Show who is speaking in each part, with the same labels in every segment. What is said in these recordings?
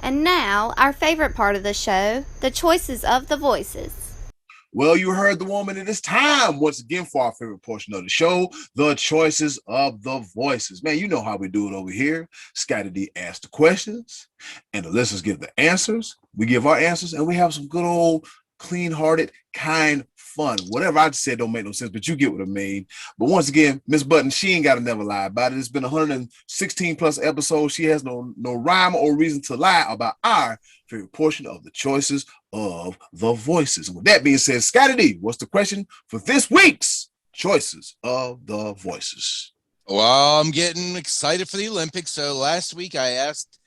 Speaker 1: And now, our favorite part of the show, the choices of the voices.
Speaker 2: Well, you heard the woman. It is time once again for our favorite portion of the show, the choices of the voices. Man, you know how we do it over here. Scotty D asks the questions, and the listeners give the answers. We give our answers, and we have some good old clean-hearted, kind fun. Whatever I said don't make no sense, but you get what I mean. But once again, Miss Button, she ain't got to never lie about it. It's been 116 plus episodes. She has no rhyme or reason to lie about our favorite portion of the choices of the voices. And with that being said, Scotty D, what's the question for this week's choices of the voices?
Speaker 3: Well, I'm getting excited for the Olympics. So last week I asked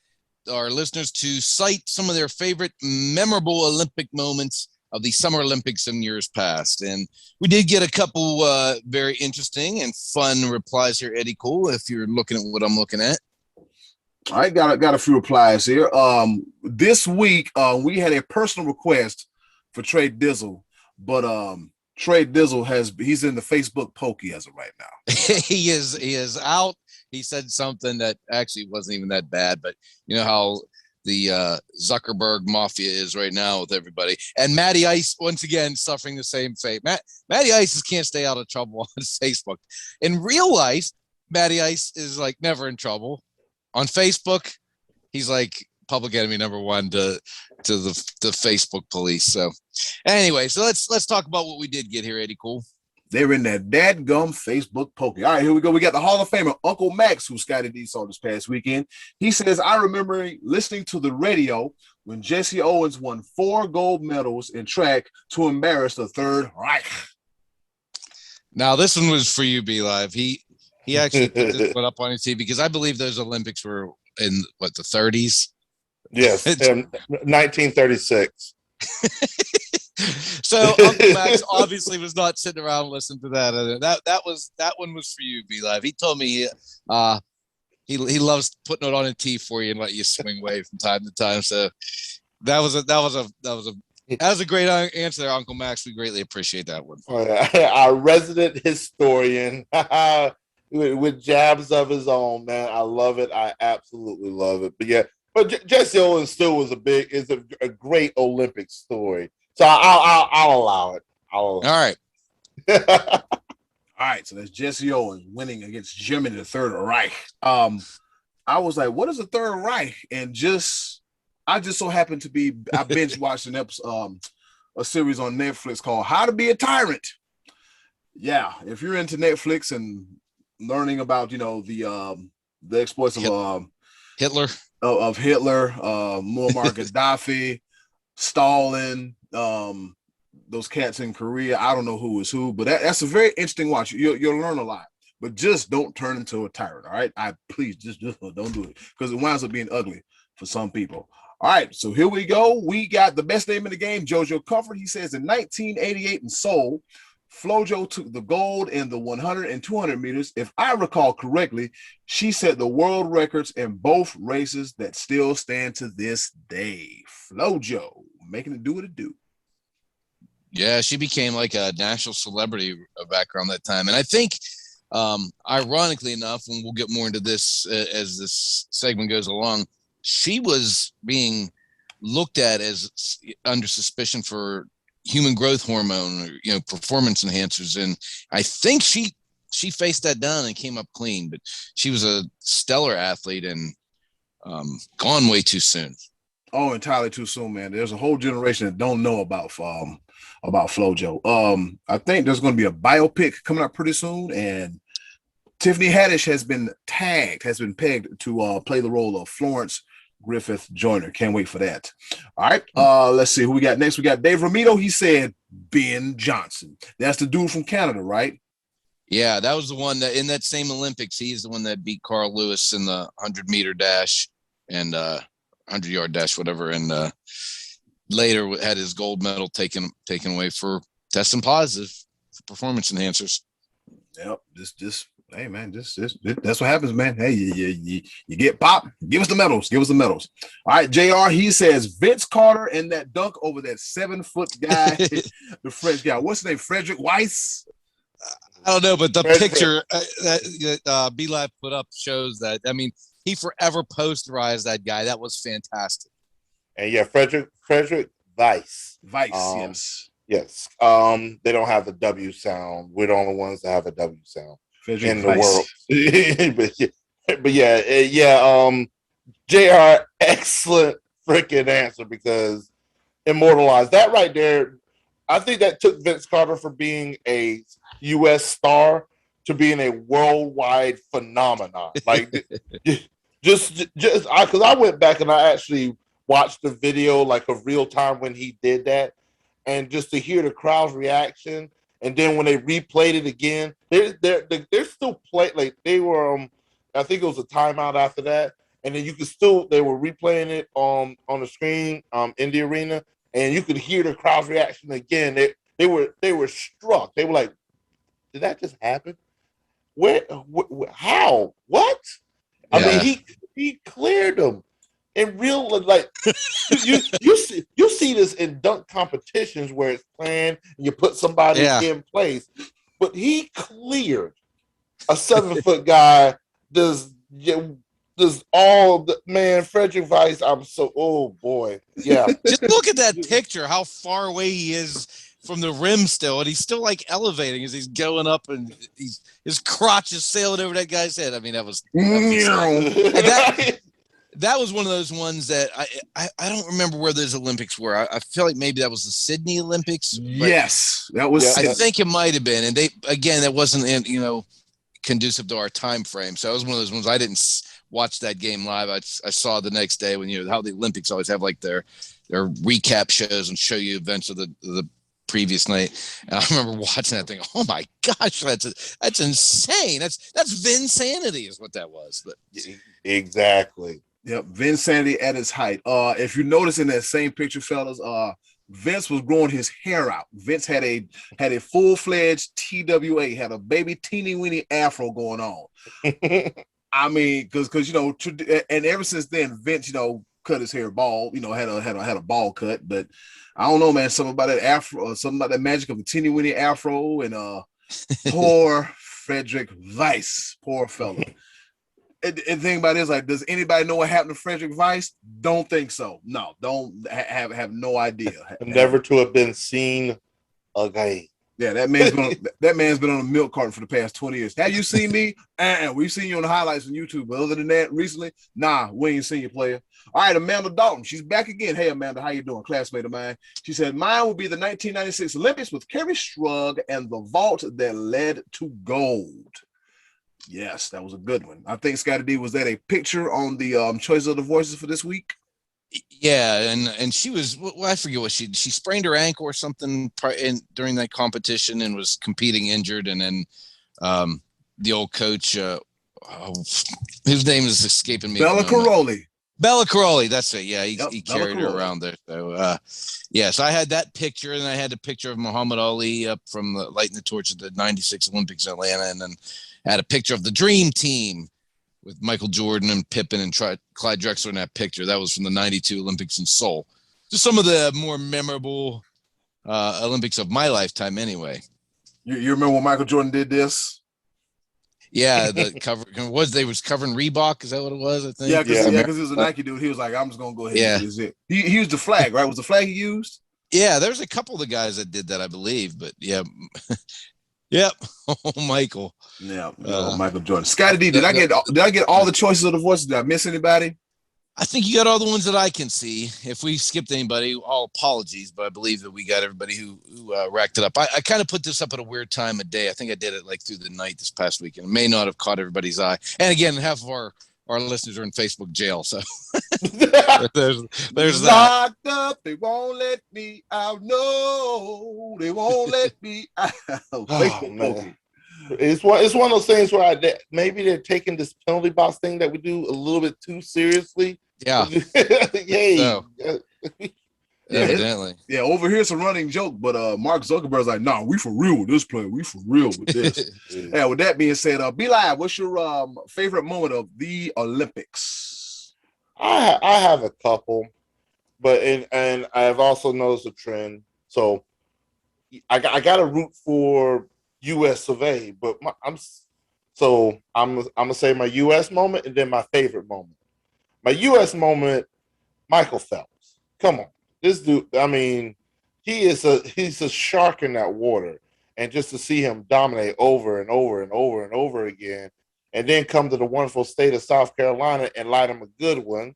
Speaker 3: our listeners to cite some of their favorite memorable Olympic moments of the Summer Olympics in years past. And we did get a couple very interesting and fun replies here, Eddie Cole, if you're looking at what I'm looking at.
Speaker 2: I got a few replies here. This week we had a personal request for Trey Dizzle, but Trey Dizzle he's in the Facebook pokey as of right now.
Speaker 3: He is out. He said something that actually wasn't even that bad, but you know how the Zuckerberg mafia is right now with everybody. And Matty Ice, once again, suffering the same fate. Matty Ice can't stay out of trouble on Facebook. In real life, Matty Ice is like never in trouble. On Facebook, he's like public enemy number one to the Facebook police. So anyway, so let's talk about what we did get here, Eddie Cool.
Speaker 2: They're in that dadgum Facebook pokey. All right, here we go. We got the Hall of Famer, Uncle Max, who Scotty D saw this past weekend. He says, I remember listening to the radio when Jesse Owens won 4 gold medals in track to embarrass the Third Reich.
Speaker 3: Now, this one was for you, B Live. He actually put this one up on his TV because I believe those Olympics were in, the 30s?
Speaker 4: Yes, 1936.
Speaker 3: So Uncle Max obviously was not sitting around listening to that. That one was for you, B Live. He told me he loves putting it on a tee for you and let you swing away from time to time. So that was a great answer there, Uncle Max. We greatly appreciate that one.
Speaker 4: Our resident historian with jabs of his own, man. I love it. I absolutely love it. But yeah, Jesse Owens still is a great Olympic story. So I'll allow it.
Speaker 3: All right.
Speaker 2: All right. So that's Jesse Owens winning against Germany, the Third Reich. I was like, what is the Third Reich? And I just so happened to be, I binge watched a series on Netflix called How to Be a Tyrant. Yeah. If you're into Netflix and learning about, the exploits of
Speaker 3: Hitler,
Speaker 2: Muammar Gaddafi, Stalin, those cats in Korea. I don't know who is who, but that's a very interesting watch. You'll learn a lot, but just don't turn into a tyrant. All right, please just don't do it because it winds up being ugly for some people. All right, so here we go. We got the best name in the game, JoJo Comfort. He says in 1988 in Seoul, Flojo took the gold in the 100 and 200 meters. If I recall correctly, she set the world records in both races that still stand to this day. Flojo making it do what it do.
Speaker 3: Yeah, she became like a national celebrity back around that time. And I think, ironically enough, and we'll get more into this as this segment goes along, she was being looked at as under suspicion for human growth hormone, or, performance enhancers. And I think she faced that down and came up clean, but she was a stellar athlete and gone way too soon.
Speaker 2: Oh, entirely too soon, man. There's a whole generation that don't know about Flojo. I think there's going to be a biopic coming out pretty soon, and Tiffany Haddish has been pegged to play the role of Florence Griffith Joyner. Can't wait for that. All right, let's see who we got next. We got Dave Romito. He said Ben Johnson. That's the dude from Canada, right?
Speaker 3: Yeah, that was the one that in that same Olympics, he's the one that beat Carl Lewis in the 100-meter dash and 100-yard dash, whatever, and later had his gold medal taken away for testing positive for performance enhancers.
Speaker 2: Yep, hey man, that's what happens, man. Hey, you get popped. Give us the medals. All right, JR. He says Vince Carter and that dunk over that 7-foot guy, the French guy. What's his name? Frederick Weiss.
Speaker 3: I don't know, but the picture that B Live put up shows that. I mean, he forever posterized that guy. That was fantastic.
Speaker 4: And yeah, Frederick Weiss.
Speaker 2: Vice,
Speaker 4: Um,
Speaker 2: yes.
Speaker 4: yes. They don't have the W sound. We're the only ones that have a W sound
Speaker 2: Frederick
Speaker 4: in the
Speaker 2: Vice.
Speaker 4: world. but yeah. JR, excellent freaking answer because immortalized that right there. I think that took Vince Carter from being a U.S. star to being a worldwide phenomenon. Like, just because I went back and I actually watched the video like of real time when he did that, and just to hear the crowd's reaction, and then when they replayed it again, they're still play like they were. I think it was a timeout after that, and then you could still they were replaying it on the screen in the arena, and you could hear the crowd's reaction again. They were struck. They were like, "Did that just happen? Where? How? What?" I mean, he cleared them in real like you see this in dunk competitions where it's planned and you put somebody in place, but he cleared a 7-foot guy. Does all the man Frederick Weiss? I'm so oh boy, yeah.
Speaker 3: Just look at that picture. How far away he is from the rim still, and he's still like elevating as he's going up, and his crotch is sailing over that guy's head. I mean, that was that was one of those ones that I don't remember where those Olympics were. I feel like maybe that was the Sydney Olympics.
Speaker 2: Yes, that was.
Speaker 3: I think it might have been, and that wasn't conducive to our time frame. So it was one of those ones I didn't watch that game live. I saw the next day when how the Olympics always have like their recap shows and show you events of the previous night. And I remember watching that thing. Oh my gosh, that's insane. That's Vinsanity is what that was. But
Speaker 4: exactly.
Speaker 2: Yep, Vinsanity at its height. If you notice in that same picture, fellas, Vince was growing his hair out. Vince had a full-fledged TWA, had a baby teeny weeny afro going on. I mean, because and ever since then, Vince, cut his hair bald. Had a bald cut. But I don't know, man. Something about that afro, something about that magic of a teeny weeny afro, and poor Frederick Weiss, poor fella. And the thing about it is, like, does anybody know what happened to Frederick Weiss? Don't think so. No, don't have no idea.
Speaker 4: Never to have been seen again.
Speaker 2: Yeah, that man's been on a milk carton for the past 20 years. Have you seen me? We've seen you on the highlights on YouTube. But other than that, recently, nah, we ain't seen you, player. All right, Amanda Dalton. She's back again. Hey, Amanda, how you doing? Classmate of mine. She said, mine will be the 1996 Olympics with Kerry Strug and the vault that led to gold. Yes, that was a good one. I think Scotty D, was that a picture on the choice of the voices for this week?
Speaker 3: Yeah, and she was, well, I forget what she sprained her ankle or something during that competition and was competing injured, and then the old coach, his name is escaping me.
Speaker 2: Bella Caroli.
Speaker 3: Bella Caroli, that's it. Yeah, he carried
Speaker 2: Caroli.
Speaker 3: her around there. So, so I had that picture, and I had a picture of Muhammad Ali up from lighting the torch at the '96 Olympics in Atlanta, and then I had a picture of the Dream Team with Michael Jordan and Pippen and Clyde Drexler in that picture. That was from the '92 Olympics in Seoul. Just some of the more memorable Olympics of my lifetime, anyway.
Speaker 2: You remember when Michael Jordan did this?
Speaker 3: Yeah, the cover was covering Reebok. Is that what it was? I think.
Speaker 2: Yeah, because he was a Nike dude. He was like, I'm just gonna go ahead and use it. He used the flag, right? Was the flag he used?
Speaker 3: Yeah, there's a couple of the guys that did that, I believe. But yeah, yep. Oh, Michael.
Speaker 2: Yeah, Michael Jordan. Scotty D, did I get all the choices of the voices? Did I miss anybody?
Speaker 3: I think you got all the ones that I can see. If we skipped anybody, all apologies, but I believe that we got everybody who racked it up. I kind of put this up at a weird time of day. I think I did it like through the night this past weekend. It may not have caught everybody's eye. And again, half of our listeners are in Facebook jail, so there's that.
Speaker 2: Locked up, they won't let me out. No, they won't let me out.
Speaker 4: Oh, man. It's one of those things where maybe they're taking this penalty box thing that we do a little bit too seriously.
Speaker 3: Yeah.
Speaker 4: Yay.
Speaker 3: So, evidently.
Speaker 2: Yeah, over here it's a running joke, but Mark Zuckerberg's like, nah, we for real with this play. We for real with this. Yeah, with that being said, Be Live, what's your favorite moment of the Olympics?
Speaker 4: I have a couple, but and I've also noticed a trend. So I got to root for U.S. of A., but I'm gonna say my U.S. moment and then my favorite moment. My U.S. moment, Michael Phelps. come on, this dude. I mean, he's a shark in that water, and just to see him dominate over and over and over and over again, and then come to the wonderful state of South Carolina and light him a good one.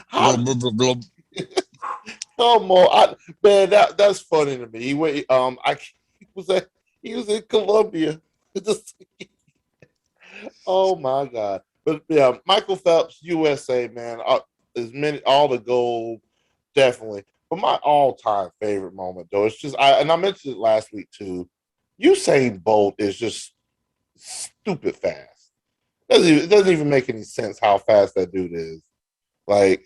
Speaker 4: How,
Speaker 3: Blub, blub, blub, blub.
Speaker 4: come on, man, that's funny to me. He went, he was in Colombia. Oh my God! But yeah, Michael Phelps, USA, man, all the gold, definitely. But my all-time favorite moment, though, it's just I mentioned it last week too. Usain Bolt is just stupid fast. It doesn't even make any sense how fast that dude is. Like,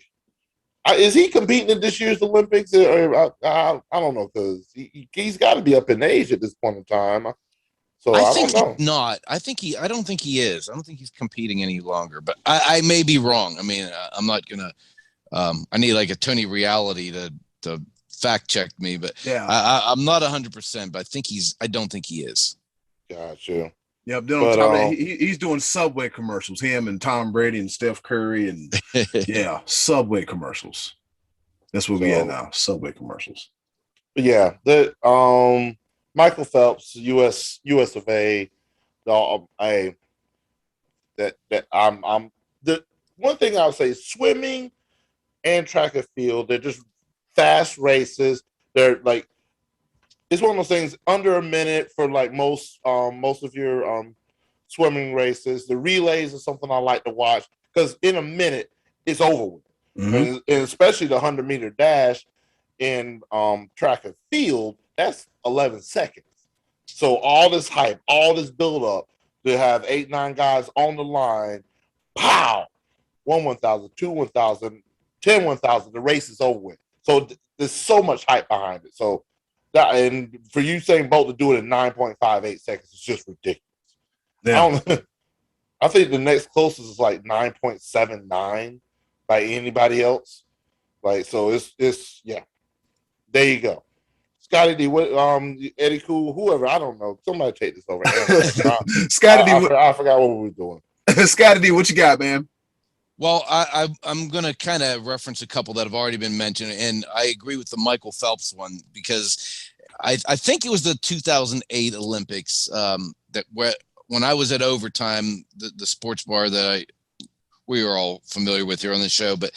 Speaker 4: is he competing in this year's Olympics? Or I don't know, because he's got to be up in age at this point in time. So I
Speaker 3: think
Speaker 4: don't know.
Speaker 3: he's not. I don't think he is. I don't think he's competing any longer. But I may be wrong. I mean, I'm not gonna. I need like a Tony Reality to fact check me. But
Speaker 2: Yeah.
Speaker 3: I'm not 100%. But I don't think he is.
Speaker 4: Gotcha.
Speaker 2: Yep. Then on
Speaker 4: But,
Speaker 2: top of that, he's doing Subway commercials. Him and Tom Brady and Steph Curry and yeah, Subway commercials. That's what we at now. Subway commercials.
Speaker 4: Yeah, Michael Phelps, US of A. The one thing I would say, swimming and track and field, they're just fast races. They're like, it's one of those things under a minute for like most of your swimming races. The relays are something I like to watch because in a minute it's over with.
Speaker 2: Mm-hmm.
Speaker 4: And especially the 100-meter dash in track and field, that's 11 seconds. So all this hype, all this build up to have 8-9 guys on the line, pow, 1,000, 2 1,000, 10 1,000, the race is over with. So there's so much hype behind it. So that, and for Usain Bolt to do it in 9.58 seconds is just ridiculous.
Speaker 2: Yeah.
Speaker 4: I think the next closest is like 9.79 by anybody else. Like, so it's yeah. There you go. Scotty D, what Eddie Cool, whoever, I don't know. Somebody take this over.
Speaker 2: Scotty D,
Speaker 4: I forgot what we were doing.
Speaker 2: Scotty D, what you got, man?
Speaker 3: Well, I'm going to kind of reference a couple that have already been mentioned, and I agree with the Michael Phelps one because I think it was the 2008 Olympics when I was at Overtime, the sports bar that we were all familiar with here on the show. But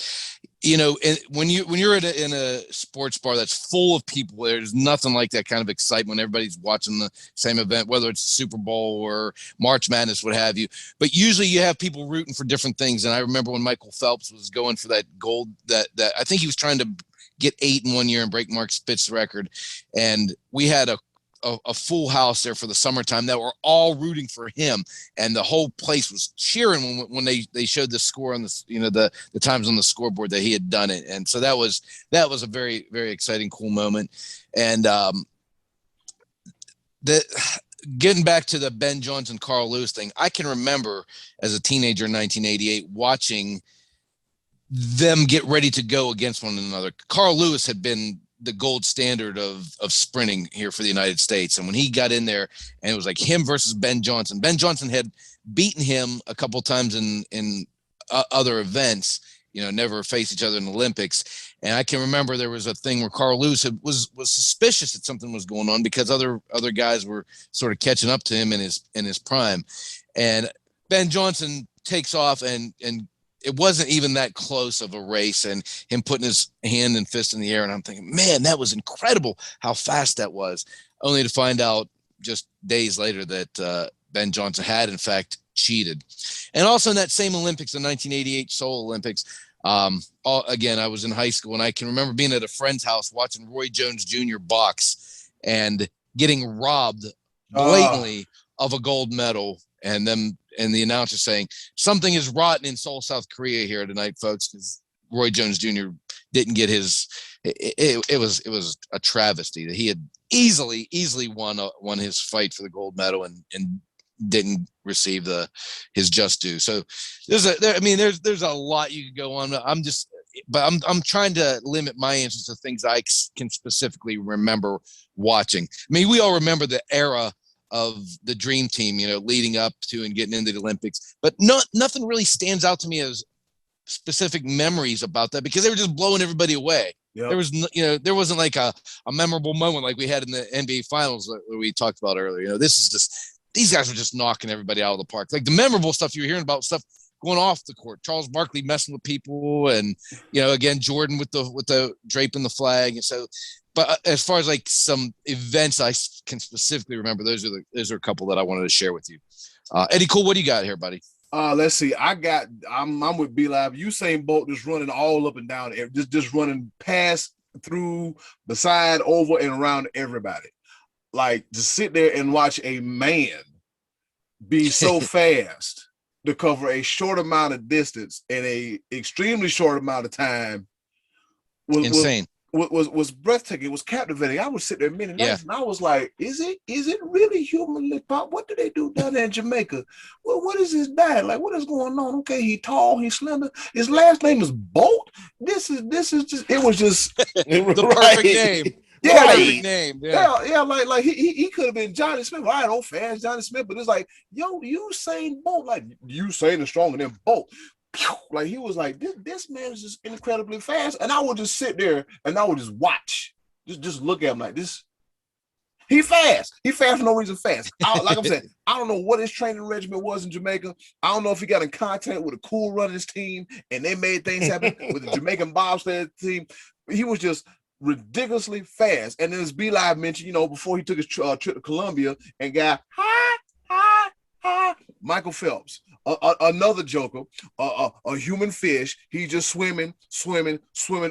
Speaker 3: you know, when you're in a sports bar that's full of people, there's nothing like that kind of excitement. Everybody's watching the same event, whether it's the Super Bowl or March Madness, what have you. But usually you have people rooting for different things. And I remember when Michael Phelps was going for that gold, that I think he was trying to get 8 in one year and break Mark Spitz's record. And we had a full house there for the summertime that were all rooting for him, and the whole place was cheering when they showed the score on the the times on the scoreboard that he had done it. And so that was a very, very exciting, cool moment. And getting back to the Ben Johnson Carl Lewis thing, I can remember as a teenager in 1988 watching them get ready to go against one another. Carl Lewis had been the gold standard of sprinting here for the United States. And when he got in there and it was like him versus Ben Johnson had beaten him a couple of times in other events, never faced each other in the Olympics. And I can remember there was a thing where Carl Lewis was suspicious that something was going on because other guys were sort of catching up to him in his prime. And Ben Johnson takes off and it wasn't even that close of a race, and him putting his hand and fist in the air. And I'm thinking, man, that was incredible how fast that was, only to find out just days later that Ben Johnson had in fact cheated. And also in that same Olympics, the 1988 Seoul Olympics, again, I was in high school, and I can remember being at a friend's house watching Roy Jones Jr. box and getting robbed blatantly of a gold medal, and the announcer saying something is rotten in Seoul, South Korea here tonight, folks, because Roy Jones Jr. didn't get his. It was a travesty that he had easily won his fight for the gold medal and didn't receive his just due. So there's a lot you could go on. I'm trying to limit my answers to things I can specifically remember watching. I mean, we all remember the era of the Dream Team, leading up to and getting into the Olympics, but nothing really stands out to me as specific memories about that because they were just blowing everybody away.
Speaker 2: Yep.
Speaker 3: There was, there wasn't like a memorable moment like we had in the NBA Finals that we talked about earlier. This is just, these guys were just knocking everybody out of the park. Like the memorable stuff you were hearing about, stuff going off the court, Charles Barkley messing with people, and again Jordan with the draping the flag. And so, but as far as like some events I can specifically remember, those are a couple that I wanted to share with you. Eddie Cool, what do you got here, buddy?
Speaker 2: Let's see. I'm with B Live. Usain Bolt just running all up and down, just running past, through, beside, over, and around everybody. Like to sit there and watch a man be so fast to cover a short amount of distance in a extremely short amount of time was
Speaker 3: insane.
Speaker 2: Was breathtaking. It was captivating. I would sit there and I was like, is it really humanly possible? What do they do down there in Jamaica? Well, what is his diet? Like, what is going on? Okay, he tall, he's slender. His last name is Bolt. This is just, it was just
Speaker 3: the perfect name.
Speaker 2: Yeah,
Speaker 3: perfect name.
Speaker 2: Yeah. Like he could have been Johnny Smith. I don't fast Johnny Smith, but it's like, yo, Usain Bolt, like Usain is stronger than Bolt. Like he was like, this man is just incredibly fast, and I would just sit there and I would just watch, just look at him like this. He fast for no reason. Fast. Like I'm saying, I don't know what his training regimen was in Jamaica. I don't know if he got in contact with a Cool Runnings team and they made things happen with the Jamaican bobsled team. He was just ridiculously fast. And then as B Live mentioned, before he took his trip to Colombia and got Michael Phelps, another joker, a human fish. He just swimming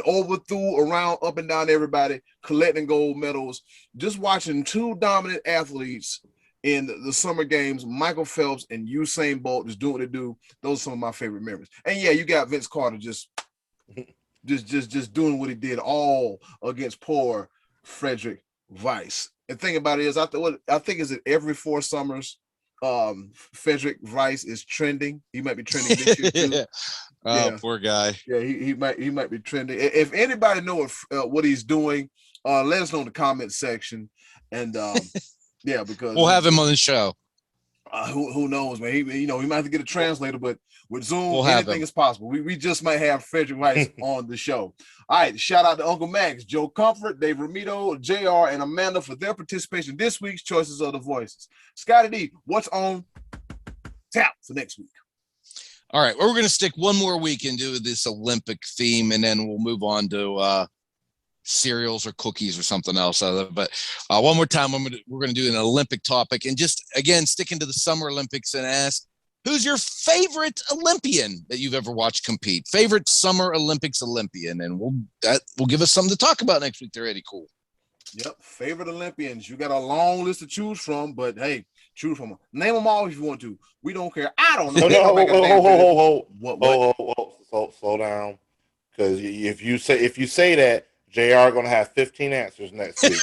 Speaker 2: over, through, around, up and down everybody, collecting gold medals. Just watching two dominant athletes in the summer games, Michael Phelps and Usain Bolt, just doing what they do. Those are some of my favorite memories. And yeah, you got Vince Carter just doing what he did, all against poor Frederick Weiss. And the thing about it is, I think is that every 4 summers, Frederick Weiss is trending. He might be trending this year too.
Speaker 3: Poor guy.
Speaker 2: Yeah, he might be trending. If anybody know what he's doing, let us know in the comment section. And because
Speaker 3: we'll have him on the show.
Speaker 2: Who knows, man? He might have to get a translator, but with Zoom, anything is possible. We just might have Frederick Weiss on the show. All right, shout out to Uncle Max, Joe Comfort, Dave Ramito, JR, and Amanda for their participation in this week's Choices of the Voices. Scotty D, what's on tap for next week?
Speaker 3: All right, well, we're going to stick one more week into this Olympic theme, and then we'll move on to cereals or cookies or something else. But one more time, we're going to do an Olympic topic, and just, again, sticking to the Summer Olympics, and ask, who's your favorite Olympian that you've ever watched compete? Favorite Summer Olympics Olympian, and will give us something to talk about next week. They're really cool.
Speaker 2: Yep, favorite Olympians. You got a long list to choose from, but hey, choose from them. Name them all if you want to. We don't care. I don't know.
Speaker 4: Slow down, because if you say that, JR gonna have 15 answers next week.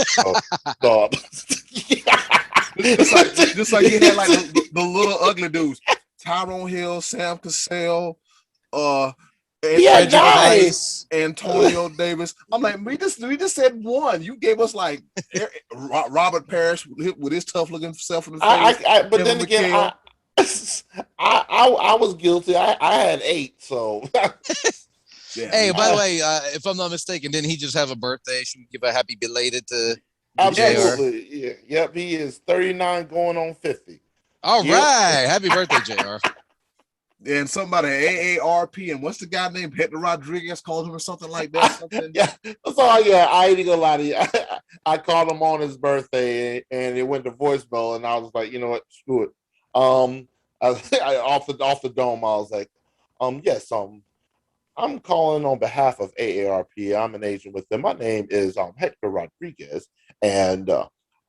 Speaker 2: Just like you had like the little ugly dudes. Tyrone Hill, Sam Cassell, Antonio Davis. I'm like, we just said one. You gave us like Robert Parrish with his tough looking self in the face.
Speaker 4: But then again, I was guilty. I had 8, so.
Speaker 3: Yeah. Hey, by the way, if I'm not mistaken, didn't he just have a birthday? Should we give a happy belated to
Speaker 4: Absolutely. JR? Yeah. Yep, he is 39 going on 50.
Speaker 3: All right. Happy birthday, JR.
Speaker 2: And somebody AARP, and what's the guy named Hector Rodriguez called him or something like that?
Speaker 4: I ain't gonna lie to you. I called him on his birthday and it went to voicemail, and I was like, you know what, screw it. Off the dome, I was like, yes, I'm calling on behalf of AARP. I'm an agent with them. My name is Hector Rodriguez, and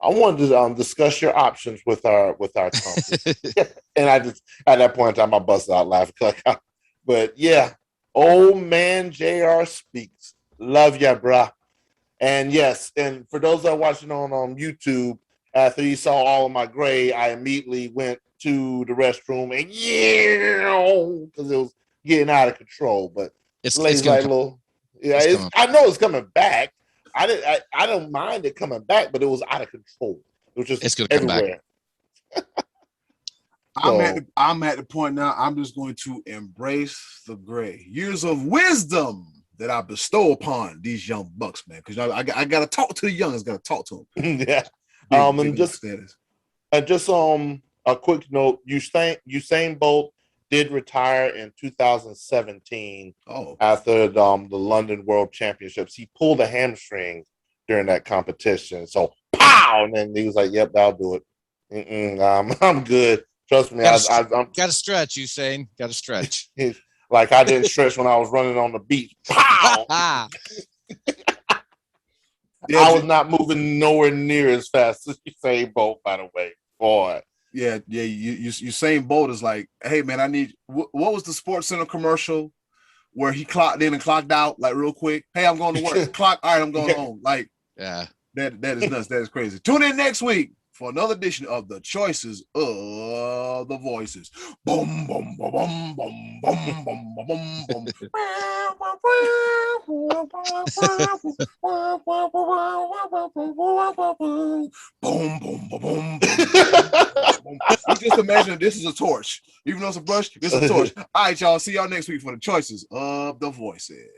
Speaker 4: I wanted to discuss your options with our company. And I just, at that point in time, I busted out laughing. But yeah, old man JR speaks. Love ya, bruh. And yes, and for those that are watching on YouTube, after you saw all of my gray, I immediately went to the restroom and because it was getting out of control. But
Speaker 3: it's
Speaker 4: like little, I know it's coming back. I don't mind it coming back, but it was out of control. It was just
Speaker 3: it's gonna come
Speaker 4: everywhere.
Speaker 3: Back.
Speaker 2: I'm at the point now. I'm just going to embrace the gray years of wisdom that I bestow upon these young bucks, man. Because I got to talk to the youngins. Got to talk to them.
Speaker 4: Yeah.
Speaker 2: Big
Speaker 4: And just a quick note: Usain Bolt did retire in 2017 after the London World Championships. He pulled a hamstring during that competition. So pow, and then he was like, "Yep, I'll do it. I'm good. Trust me,
Speaker 3: I'm got to stretch, Usain. Got to stretch.
Speaker 4: Like I didn't stretch when I was running on the beach. Pow!
Speaker 3: Ah,
Speaker 4: I was not moving nowhere near as fast as Usain Bolt, by the way. Boy.
Speaker 2: Yeah. Usain Bolt is like, hey man, I need. What was the Sports Center commercial where he clocked in and clocked out like real quick? Hey, I'm going to work. Clock. All right, I'm going home. Like,
Speaker 3: yeah.
Speaker 2: That is nuts. That is crazy. Tune in next week for another edition of the Choices of the Voices. Boom, boom, boom, boom, boom, boom, boom, boom, boom. Boom, boom, boom, boom. You just imagine this is a torch. Even though it's a brush, it's a torch. All right, y'all. See y'all next week for the Choices of the Voices.